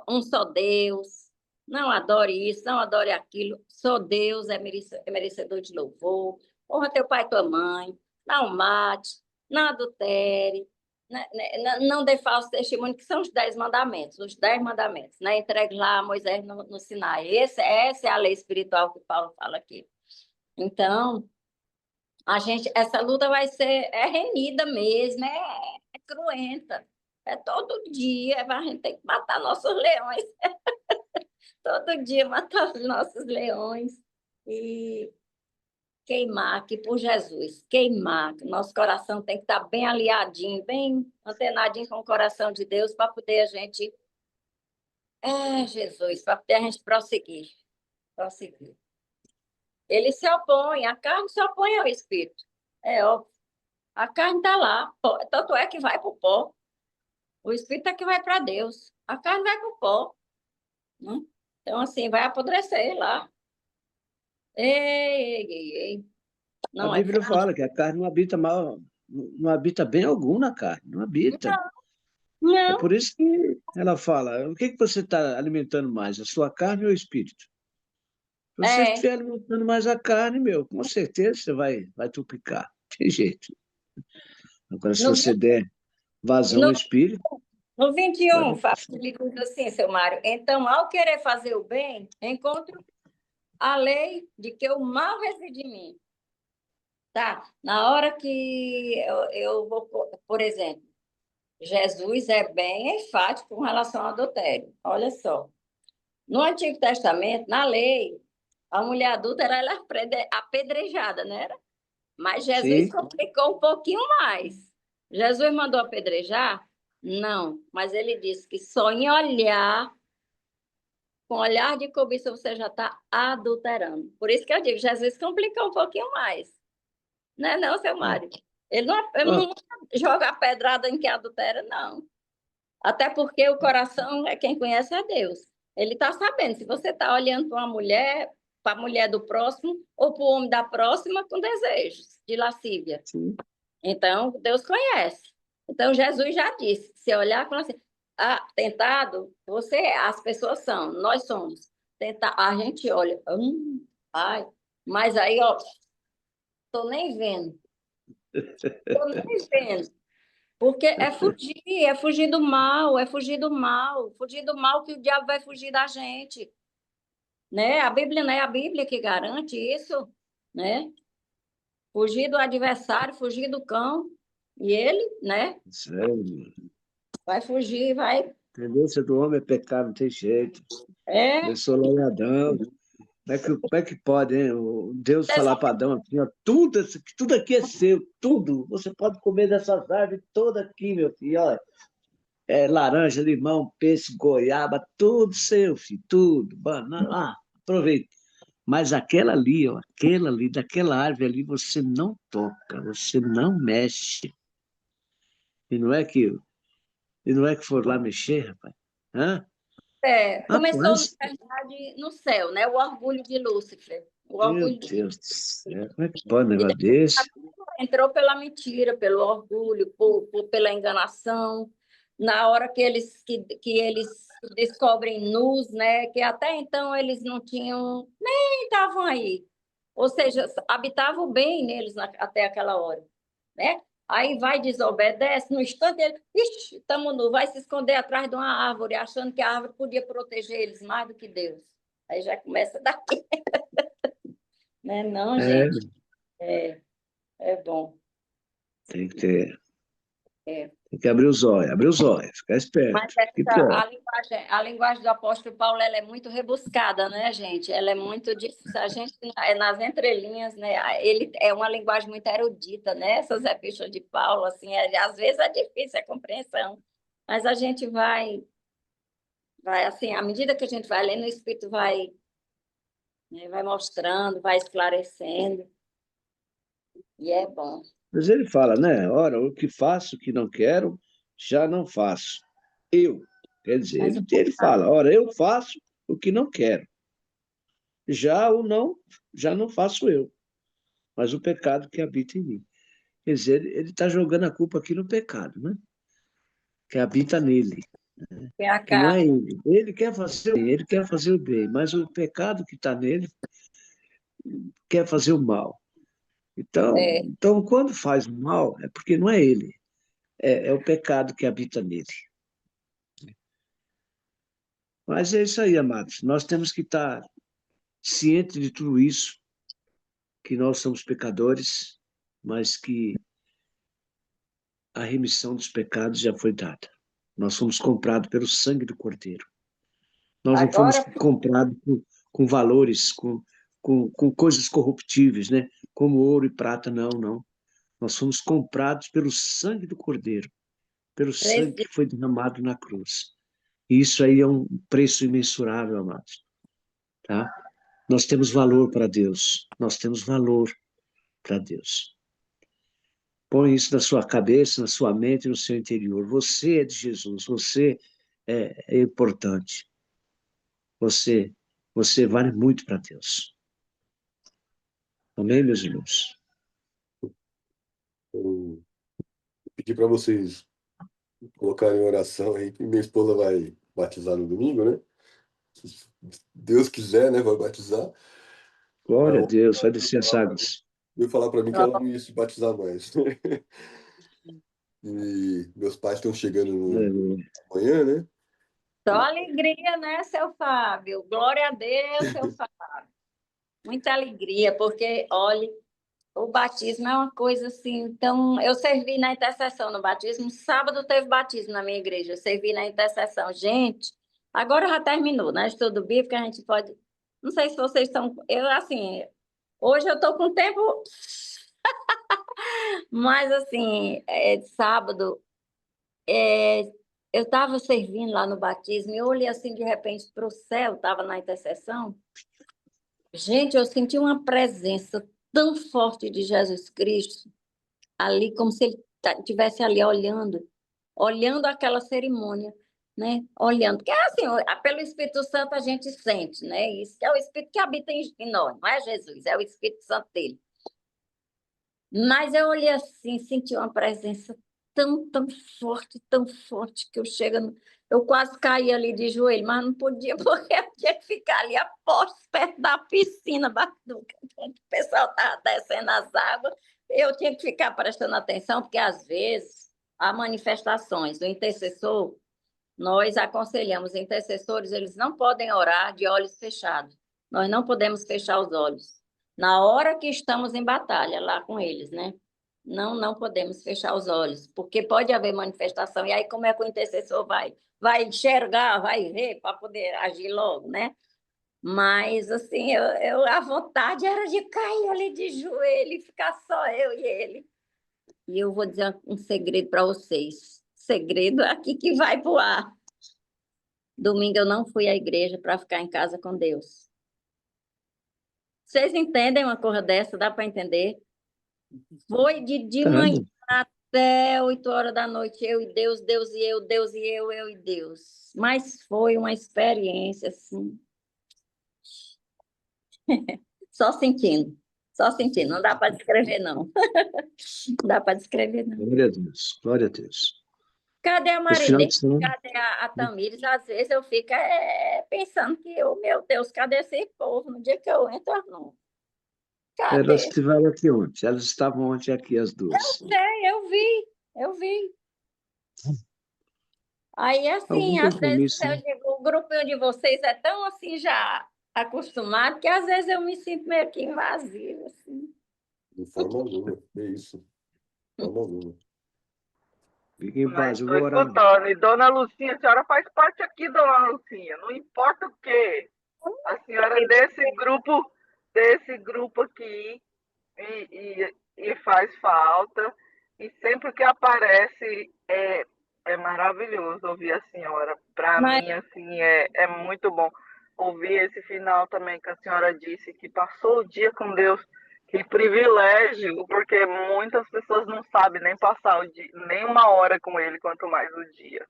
Um só Deus, não adore isso, não adore aquilo, só Deus é merecedor de louvor, honra teu pai e tua mãe, não mate, não adultere, não dê falso testemunho, que são os 10 mandamentos, né? Entregue lá a Moisés no Sinai. Essa é a lei espiritual que Paulo fala aqui. Então, essa luta vai ser renhida mesmo, é cruenta. É todo dia, a gente tem que matar nossos leões, todo dia matar os nossos leões e queimar aqui por Jesus, queimar. Nosso coração tem que estar bem aliadinho, bem antenadinho com o coração de Deus para poder a gente, Jesus, para poder a gente prosseguir. Ele se opõe, a carne se opõe ao Espírito, é óbvio. A carne está lá, tanto é que vai para o pó. O espírito é que vai para Deus. A carne vai para o pó. Né? Então, assim, vai apodrecer lá. Ei, ei, ei, ei. A Não é Bíblia frango? fala que a carne não habita mal, não habita bem algum na carne, não habita. É Não, por isso que ela fala, o que que você está alimentando mais, a sua carne ou o espírito? Se você é. estiver alimentando mais a carne, meu, com certeza você vai trupicar. Tem jeito. Agora, se No, você der vazão ao no, espírito, no vai 21, dar tudo certo. ele diz assim, seu Mário, então, ao querer fazer o bem, encontro a lei de que o mal reside em mim. Tá? Na hora que eu vou, por exemplo, Jesus é bem enfático com relação ao adultério. Olha só. No Antigo Testamento, na lei, a mulher adulta era apedrejada, né? Mas Jesus Sim, complicou um pouquinho mais. Jesus mandou apedrejar? Não, mas ele disse que só em olhar, com olhar de cobiça, você já está adulterando. Por isso que eu digo, Jesus complicou um pouquinho mais. Não é não, seu é. Mário? Ele não joga a pedrada em quem adultera, não. Até porque o coração é quem conhece a Deus. Ele está sabendo se você está olhando para a mulher do próximo, ou para o homem da próxima com desejos de lascívia. Sim. Então, Deus conhece. Então, Jesus já disse, se olhar com assim, tentado, as pessoas são, nós somos. A gente olha, ai, mas aí, ó, tô nem vendo, tô nem vendo. Porque é fugir do mal, é fugir do mal que o diabo vai fugir da gente, né? A Bíblia não é a Bíblia que garante isso, né? Fugir do adversário, fugir do cão, e ele, né? Sério. Vai fugir, vai. Tendência do homem é pecar, não tem jeito. É, Eu sou lenhadão. Como é que pode, hein? Deus falar para Adão assim, ó, tudo aqui é seu, tudo. Você pode comer dessas árvores toda aqui, meu filho. Olha, laranja, limão, peixe, goiaba, tudo seu, filho, tudo. Banana, aproveita. Mas aquela ali, ó, aquela ali, daquela árvore ali, você não toca, você não mexe. E não é que, e não é que for lá mexer, rapaz. Hã? começou, na Rapaz, verdade, no céu, né? O orgulho de Lúcifer. O meu orgulho de Deus do céu, como é que pode um e negócio depois desse? entrou pela mentira, pelo orgulho, pela enganação. Na hora que eles descobrem nus, né? Que até então eles não tinham, nem estavam aí. Ou seja, habitava o bem neles até aquela hora, né? Aí vai, desobedece, no instante ele, ixi, estamos nu, vai se esconder atrás de uma árvore, achando que a árvore podia proteger eles mais do que Deus. Aí já começa daqui, né? Não, É, gente, é bom. tem que ter, É. tem que abrir os olhos, ficar Mas esperto. Que pior. a linguagem do apóstolo Paulo, ela é muito rebuscada, né, gente? Ela é muito difícil. A gente, nas entrelinhas, né? Ele é uma linguagem muito erudita, né? Essas epístolas de Paulo, assim, às vezes é difícil a compreensão. Mas a gente vai assim, à medida que a gente vai lendo, o Espírito vai, né, vai mostrando, vai esclarecendo, e é bom. Mas ele fala, né? Ora, o que faço, o que não quero, já não faço. Eu. Quer dizer, Mas o ele fala, pecado, ora, eu faço o que não quero. Já o não, já não faço eu, mas o pecado que habita em mim. Quer dizer, ele está jogando a culpa aqui no pecado, né? Que habita nele, é a que não é carne. ele. Ele quer fazer o bem, ele quer fazer o bem, mas o pecado que está nele quer fazer o mal. É, Então, quando faz o mal, é porque não é ele, é o pecado que habita nele. Mas é isso aí, amados. Nós temos que estar cientes de tudo isso, que nós somos pecadores, mas que a remissão dos pecados já foi dada. Nós fomos comprados pelo sangue do Cordeiro. Nós não fomos agora, comprados com valores, com coisas corruptíveis, né? Como ouro e prata, não, não. Nós fomos comprados pelo sangue do Cordeiro, pelo sangue que foi derramado na cruz. E isso aí é um preço imensurável, amados. Tá? Nós temos valor para Deus. Nós temos valor para Deus. Põe isso na sua cabeça, na sua mente, no seu interior. Você é de Jesus, você é importante. Você vale muito para Deus. Amém, meus irmãos? Eu pedi para vocês colocarem em oração aí, que minha esposa vai batizar no domingo, né? Se Deus quiser, né? Vai batizar. Glória a Mas Deus, vai descer as águas. veio falar para mim que ela não ia se batizar mais. E meus pais estão chegando Aleluia. amanhã, né? Só alegria, né, seu Fábio? Glória a Deus, seu Fábio. Muita alegria, porque, olha, o batismo é uma coisa assim. Então, eu servi na intercessão no batismo. Sábado teve batismo na minha igreja. Eu servi na intercessão. Gente, agora já terminou, né? Estudo bíblico, a gente pode. Não sei se vocês estão. Eu, assim, hoje eu estou com tempo. Mas, assim, sábado, eu estava servindo lá no batismo e eu olhei assim de repente para o céu, estava na intercessão. Gente, eu senti uma presença tão forte de Jesus Cristo ali, como se ele estivesse ali olhando aquela cerimônia, né? Olhando, porque é assim, pelo Espírito Santo a gente sente, né? Isso que é o Espírito que habita em nós, não é Jesus, é o Espírito Santo dele. Mas eu olhei assim, senti uma presença tão forte, que eu quase caí ali de joelho, mas não podia, porque eu tinha que ficar ali a postos, perto da piscina, onde o pessoal estava descendo as águas, eu tinha que ficar prestando atenção, porque às vezes há manifestações do intercessor, nós aconselhamos intercessores, eles não podem orar de olhos fechados, nós não podemos fechar os olhos. Na hora que estamos em batalha lá com eles, né? Não podemos fechar os olhos, porque pode haver manifestação, e aí como é que o intercessor vai enxergar, vai ver para poder agir logo, né? Mas, assim, a vontade era de cair ali de joelho e ficar só eu e ele. E eu vou dizer um segredo para vocês. Segredo aqui que vai voar. Domingo eu não fui à igreja para ficar em casa com Deus. Vocês entendem uma coisa dessa? Dá para entender? Foi de manhã Entendo. até 8 horas da noite, eu e Deus, Deus e eu, Deus e eu e Deus. Mas foi uma experiência, assim, só sentindo, só sentindo. Não dá para descrever, não. Não dá para descrever, não. Glória a Deus, glória a Deus. Cadê a Esse final Marilene? de semana, Cadê a Tamires? Às vezes eu fico pensando que, oh, meu Deus, cadê esse povo? No dia que eu entro, não. elas Cadê? estiveram aqui ontem. Elas estavam ontem aqui, as duas. Eu vi. Aí, Algum assim, às vezes compromisso, eu né? digo, o grupinho de vocês é tão assim já acostumado que às vezes eu me sinto meio que invasiva, assim. De forma alguma. É isso. De forma alguma. Fiquem em Mas paz, eu estou vou orar. escutando. E dona Lucinha, a senhora faz parte aqui, dona Lucinha. Não importa o quê. A senhora é desse grupo aqui e faz falta. E sempre que aparece é maravilhoso ouvir a senhora. Para Mas mim, assim, é muito bom ouvir esse final também que a senhora disse que passou o dia com Deus. Que privilégio, porque muitas pessoas não sabem nem passar o dia, nem uma hora com ele, quanto mais o dia.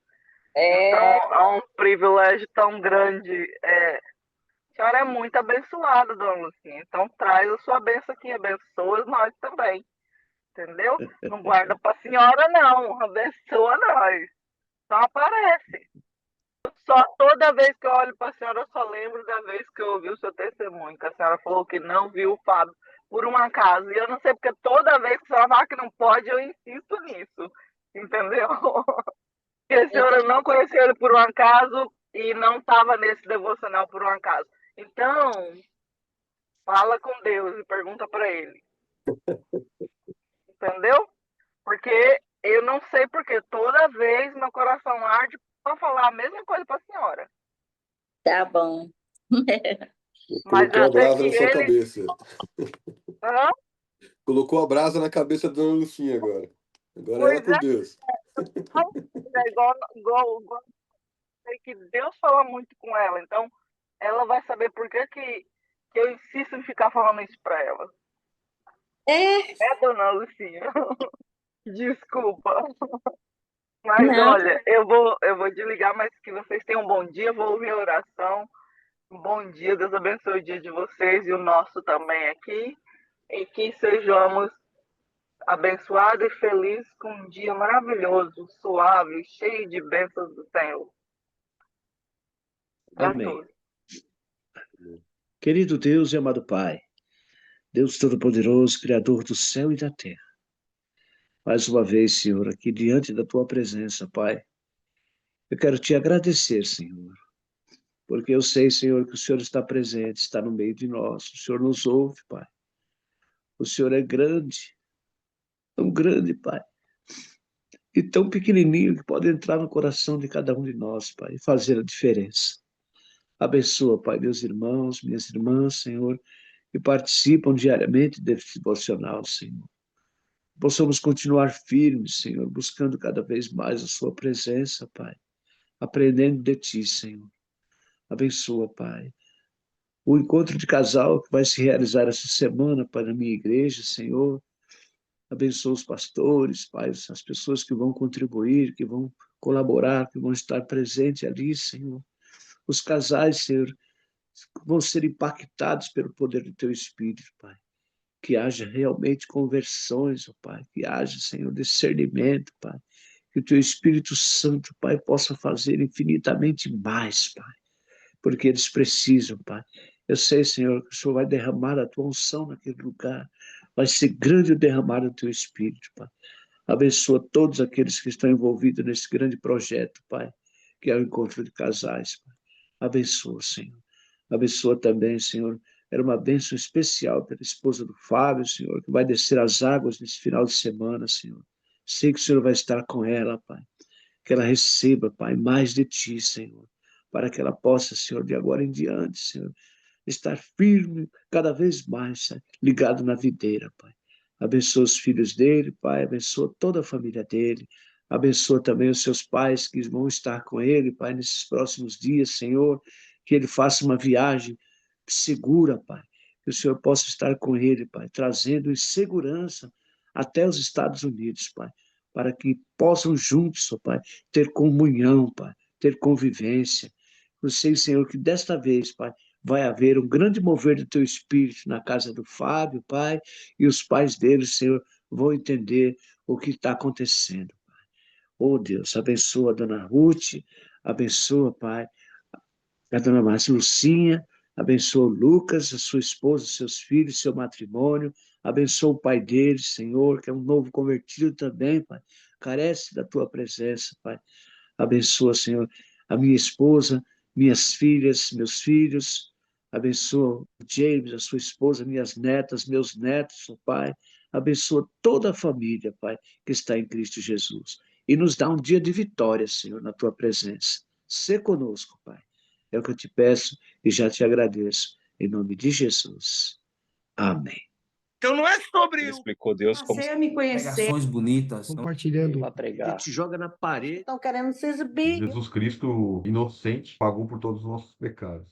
Então, é, é um privilégio tão grande. A senhora é muito abençoada, dona Lucinha. Então, traz a sua bênção aqui, abençoa nós também. Entendeu? Não guarda para a senhora, não. Abençoa nós. Só aparece. Só toda vez que eu olho para a senhora, eu só lembro da vez que eu ouvi o seu testemunho, que a senhora falou que não viu o Fábio por um acaso. E eu não sei porque toda vez que a senhora fala que não pode, eu insisto nisso. Entendeu? Que a eu senhora não conheceu ele por um acaso e não estava nesse devocional por um acaso. Então, fala com Deus e pergunta para ele. Entendeu? Porque eu não sei porque toda vez meu coração arde para falar a mesma coisa para a senhora. tá bom. Mas Colocou eu a sei brasa que na sua ele. cabeça. Hã? Colocou a brasa na cabeça da dona Lucinha agora. Agora ela Pois com é, Deus. igual sei que Deus fala muito com ela, então ela vai saber por que eu insisto em ficar falando isso para ela. É, Dona Lucinha? Desculpa. Mas não, olha, eu vou desligar, mas que vocês tenham um bom dia, vou ouvir a oração. Um bom dia, Deus abençoe o dia de vocês e o nosso também aqui. E que sejamos abençoado e feliz com um dia maravilhoso, suave, cheio de bênçãos do Senhor. Amém. Querido Deus e amado Pai, Deus Todo-Poderoso, Criador do céu e da terra, mais uma vez, Senhor, aqui diante da Tua presença, Pai, eu quero Te agradecer, Senhor, porque eu sei, Senhor, que o Senhor está presente, está no meio de nós, o Senhor nos ouve, Pai. O Senhor é grande, tão grande, Pai, e tão pequenininho que pode entrar no coração de cada um de nós, Pai, e fazer a diferença. Abençoa, Pai, meus irmãos, minhas irmãs, Senhor, que participam diariamente desse devocional, Senhor. Possamos continuar firmes, Senhor, buscando cada vez mais a Sua presença, Pai, aprendendo de Ti, Senhor. Abençoa, Pai. O encontro de casal que vai se realizar essa semana para a minha igreja, Senhor. Abençoa os pastores, Pai, as pessoas que vão contribuir, que vão colaborar, que vão estar presentes ali, Senhor. Os casais, Senhor, vão ser impactados pelo poder do Teu Espírito, Pai. Que haja realmente conversões, ó Pai. Que haja, Senhor, discernimento, Pai. Que o Teu Espírito Santo, Pai, possa fazer infinitamente mais, Pai. Porque eles precisam, Pai. Eu sei, Senhor, que o Senhor vai derramar a Tua unção naquele lugar. Vai ser grande o derramar do Teu Espírito, Pai. Abençoa todos aqueles que estão envolvidos nesse grande projeto, Pai, que é o encontro de casais, Pai. Abençoa, Senhor. Abençoa também, Senhor. Era uma bênção especial pela esposa do Fábio, Senhor, que vai descer as águas nesse final de semana, Senhor. Sei que o Senhor vai estar com ela, Pai. Que ela receba, Pai, mais de Ti, Senhor. Para que ela possa, Senhor, de agora em diante, Senhor, estar firme cada vez mais, Senhor, ligado na videira, Pai. Abençoa os filhos dele, Pai. Abençoa toda a família dele. Abençoa também os seus pais que vão estar com ele, Pai, nesses próximos dias, Senhor. Que ele faça uma viagem segura, Pai. Que o Senhor possa estar com ele, Pai, trazendo em segurança até os Estados Unidos, Pai. Para que possam juntos, ó Pai, ter comunhão, Pai, ter convivência. Eu sei, Senhor, que desta vez, Pai, vai haver um grande mover do Teu Espírito na casa do Fábio, Pai, e os pais dele, Senhor, vão entender o que está acontecendo, Pai. Oh, Deus, abençoa a dona Ruth, abençoa, Pai, a dona Márcia Lucinha, abençoa o Lucas, a sua esposa, seus filhos, seu matrimônio, abençoa o pai deles, Senhor, que é um novo convertido também, Pai, carece da Tua presença, Pai. Abençoa, Senhor, a minha esposa, minhas filhas, meus filhos. Abençoa o James, a sua esposa, minhas netas, meus netos, ó Pai. Abençoa toda a família, Pai, que está em Cristo Jesus. E nos dá um dia de vitória, Senhor, na Tua presença. Sê conosco, Pai. É o que eu te peço e já te agradeço. Em nome de Jesus. Amém. Então não é sobre Ele explicou Deus como Passei a me conhecer. Pregações bonitas. compartilhando. A Para gente pregar. te joga na parede. Estão querendo se exibir. Jesus Cristo inocente pagou por todos os nossos pecados.